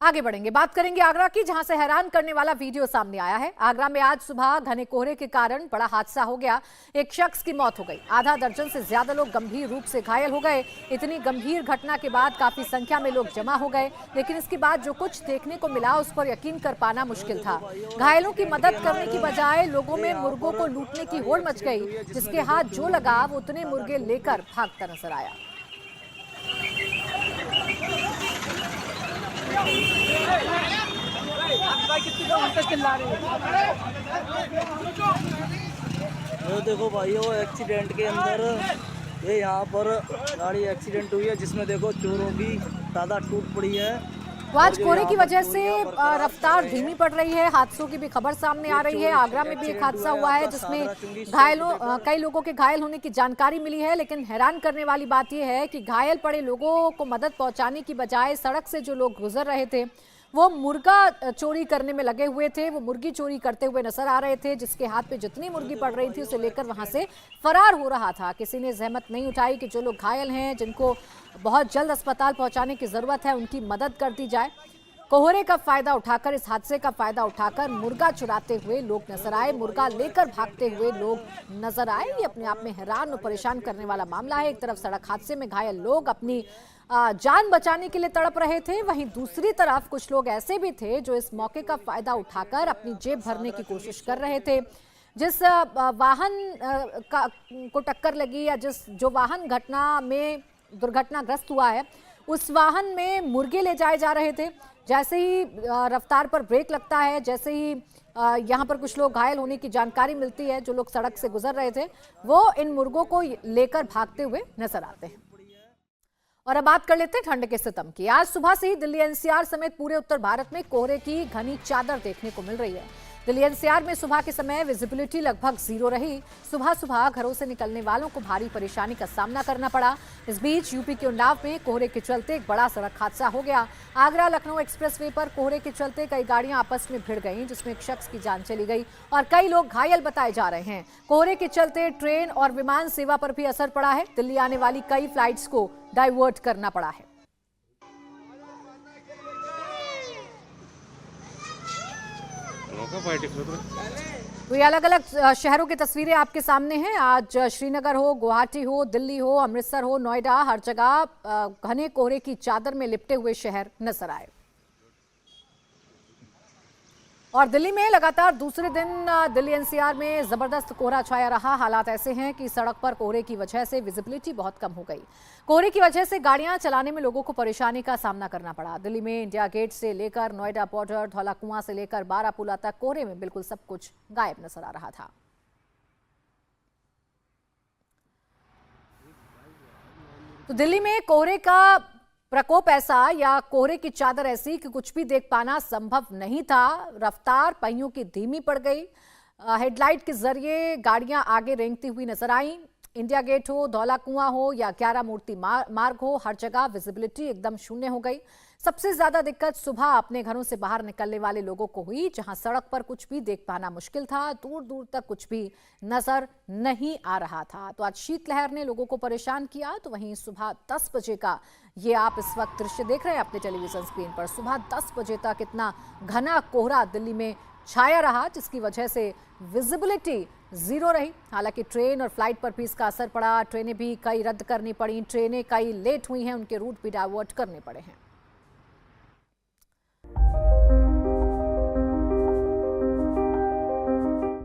आगे बढ़ेंगे, बात करेंगे आगरा की, जहां से हैरान करने वाला वीडियो सामने आया है। आगरा में आज सुबह घने कोहरे के कारण बड़ा हादसा हो गया। एक शख्स की मौत हो गई, आधा दर्जन से ज्यादा लोग गंभीर रूप से घायल हो गए। इतनी गंभीर घटना के बाद काफी संख्या में लोग जमा हो गए, लेकिन इसके बाद जो कुछ देखने को मिला उस पर यकीन कर पाना मुश्किल था। घायलों की मदद करने की बजाय लोगों में मुर्गों को लूटने की होड़ मच गई। जिसके हाथ जो लगा वो उतने मुर्गे लेकर भागता नजर आया। ये देखो भाई, वो एक्सीडेंट के अंदर ये यहाँ पर गाड़ी एक्सीडेंट हुई है, जिसमें देखो चोरों की तादाद टूट पड़ी है। तो आज कोहरे की वजह से रफ्तार धीमी पड़ रही है। हादसों की भी खबर सामने आ रही है। आगरा में भी एक हादसा हुआ है जिसमें कई लोगों के घायल होने की जानकारी मिली है, लेकिन हैरान करने वाली बात यह है कि घायल पड़े लोगों को मदद पहुंचाने की बजाय सड़क से जो लोग गुजर रहे थे वो मुर्गा चोरी करने में लगे हुए थे। वो मुर्गी चोरी करते हुए नजर आ रहे थे। जिसके हाथ पे जितनी मुर्गी पड़ रही थी उसे लेकर वहां से फरार हो रहा था। किसी ने जहमत नहीं उठाई कि जो लोग घायल हैं, जिनको बहुत जल्द अस्पताल पहुंचाने की जरूरत है, उनकी मदद कर दी जाए। कोहरे का फायदा उठाकर, इस हादसे का फायदा उठाकर मुर्गा चुराते हुए लोग नजर आए, मुर्गा लेकर भागते हुए लोग नजर आए। ये अपने आप में हैरान और परेशान करने वाला मामला है। एक तरफ सड़क हादसे में घायल लोग अपनी जान बचाने के लिए तड़प रहे थे, वहीं दूसरी तरफ कुछ लोग ऐसे भी थे जो इस मौके का फायदा उठाकर अपनी जेब भरने की कोशिश कर रहे थे। जिस वाहन को टक्कर लगी या जो वाहन घटना में दुर्घटनाग्रस्त हुआ है, उस वाहन में मुर्गे ले जाए जा रहे थे। जैसे ही रफ्तार पर ब्रेक लगता है, जैसे ही यहाँ पर कुछ लोग घायल होने की जानकारी मिलती है, जो लोग सड़क से गुजर रहे थे वो इन मुर्गों को लेकर भागते हुए नजर आते हैं। और अब बात कर लेते हैं ठंड के सितम की। आज सुबह से ही दिल्ली एनसीआर समेत पूरे उत्तर भारत में कोहरे की घनी चादर देखने को मिल रही है। दिल्ली एनसीआर में सुबह के समय विजिबिलिटी लगभग 0 रही। सुबह सुबह घरों से निकलने वालों को भारी परेशानी का सामना करना पड़ा। इस बीच यूपी के उन्नाव में कोहरे के चलते एक बड़ा सड़क हादसा हो गया। आगरा लखनऊ एक्सप्रेसवे पर कोहरे के चलते कई गाड़ियां आपस में भिड़ गईं, जिसमें एक शख्स की जान चली गई और कई लोग घायल बताए जा रहे हैं। कोहरे के चलते ट्रेन और विमान सेवा पर भी असर पड़ा है। दिल्ली आने वाली कई फ्लाइट्स को डाइवर्ट करना पड़ा है। तो ये अलग अलग शहरों की तस्वीरें आपके सामने हैं। आज श्रीनगर हो, गुवाहाटी हो, दिल्ली हो, अमृतसर हो, नोएडा, हर जगह घने कोहरे की चादर में लिपटे हुए शहर नजर आए। और दिल्ली में लगातार दूसरे दिन दिल्ली एनसीआर में जबरदस्त कोहरा छाया रहा। हालात ऐसे हैं कि सड़क पर कोहरे की वजह से विजिबिलिटी बहुत कम हो गई। कोहरे की वजह से गाड़ियां चलाने में लोगों को परेशानी का सामना करना पड़ा। दिल्ली में इंडिया गेट से लेकर नोएडा बॉर्डर, धौला कुआं से लेकर बारापुला तक कोहरे में बिल्कुल सब कुछ गायब नजर आ रहा था। तो दिल्ली में कोहरे का प्रकोप ऐसा या कोहरे की चादर ऐसी कि कुछ भी देख पाना संभव नहीं था। रफ्तार पहियों की धीमी पड़ गई। हेडलाइट के जरिए गाड़ियां आगे रेंगती हुई नजर आई। इंडिया गेट हो, धौला कुआं हो या 11 मूर्ति मार्ग हो, हर जगह विजिबिलिटी एकदम शून्य हो गई। सबसे ज्यादा दिक्कत सुबह अपने घरों से बाहर निकलने वाले लोगों को हुई, जहां सड़क पर कुछ भी देख पाना मुश्किल था। दूर दूर तक कुछ भी नजर नहीं आ रहा था। तो आज शीतलहर ने लोगों को परेशान किया। तो वहीं सुबह 10 बजे का ये आप इस वक्त दृश्य देख रहे हैं अपने टेलीविजन स्क्रीन पर। सुबह 10 बजे तक इतना घना कोहरा दिल्ली में छाया रहा, जिसकी वजह से विजिबिलिटी 0 रही। हालांकि ट्रेन और फ्लाइट पर भी इसका असर पड़ा। ट्रेनें भी कई रद्द करनी पड़ी, ट्रेनें कई लेट हुई हैं, उनके रूट भी डाइवर्ट करने पड़े हैं।